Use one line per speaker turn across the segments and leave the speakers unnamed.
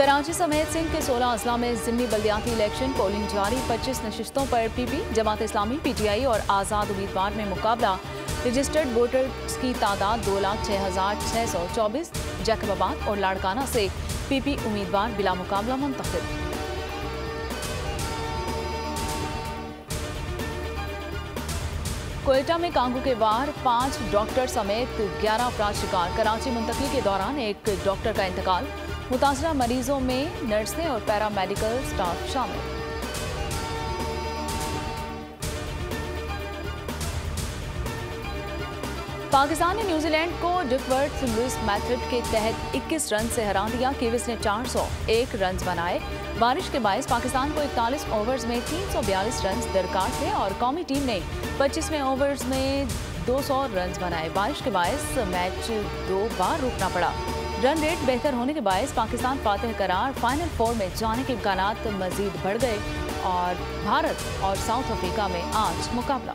कराची समेत सिंध के 16 अजला में ज़िमनी बल्दियाती इलेक्शन पोलिंग जारी। 25 नशिस्तों पर पीपी, जमात इस्लामी, पीटीआई और आज़ाद उम्मीदवार में मुकाबला। रजिस्टर्ड वोटर्स की तादाद 2,06,624। जैकबाबाद और लाड़काना से पीपी उम्मीदवार बिला मुकाबला मुंतखब। कोयटा में कांगू के वार, 5 डॉक्टर समेत 11 अफराद शिकार। कराची मुंतकली के दौरान एक डॉक्टर का इंतकाल। मुतासरा मरीजों में नर्सें और पैरामेडिकल स्टाफ शामिल। पाकिस्तान ने न्यूजीलैंड को डिफर्ड लुइस मेथड के तहत 21 रन से हरा दिया। किविस ने 401 रन बनाए। बारिश के बायस पाकिस्तान को 41 ओवर्स में 342 रन दरकार थे और कौमी टीम ने 25वें ओवर्स में 200 रन बनाए। बारिश के बायस मैच 2 बार रुकना पड़ा। रन रेट बेहतर होने के बायस पाकिस्तान फातिह करार। फाइनल 4 में जाने के इम्कानात मजीद बढ़ गए और भारत और साउथ अफ्रीका में आज मुकाबला।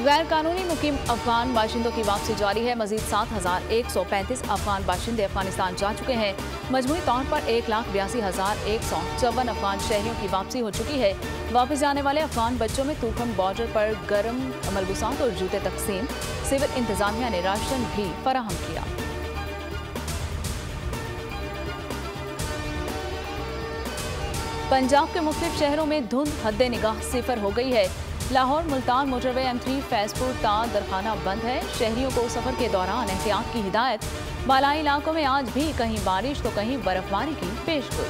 गैर कानूनी मुकीम अफगान बाशिंदों की वापसी जारी है। मजीद 7,135 अफगान बाशिंदे अफगानिस्तान जा चुके हैं। मजमूई तौर पर 1,82,154 अफगान शहरियों की वापसी हो चुकी है। वापस जाने वाले अफगान बच्चों में तूफम बॉर्डर पर गर्म मलबूसात और जूते तकसीम। सिविल इंतजामिया ने राशन भी फराहम किया। पंजाब के मुख्तलिफ शहरों में धुंध हद निगाह सिफर हो गई है। लाहौर मुल्तान मोटरवे M3 फैजपुर ता दरखाना बंद है। शहरियों को सफर के दौरान एहतियात की हिदायत। बालाई इलाकों में आज भी कहीं बारिश तो कहीं बर्फबारी की पेशगोई।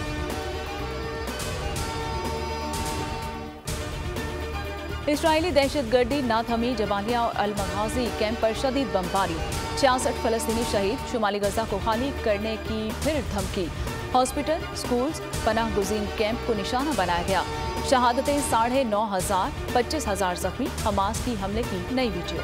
इस्राइली दहशतगर्दी ना थमी। जबालिया और अल मगाजी कैंप पर शदीद बमबारी। 66 फलस्तीनी शहीद। शुमाली गजा को खाली करने की फिर धमकी। हॉस्पिटल, स्कूल्स, पनाह गुज़ीन कैंप को निशाना बनाया गया। शहादतें 9,500, 25,000 जख्मी। हमास की हमले की नई वीडियो।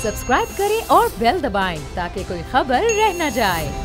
सब्सक्राइब करें और बेल दबाएं ताकि कोई खबर रह न जाए।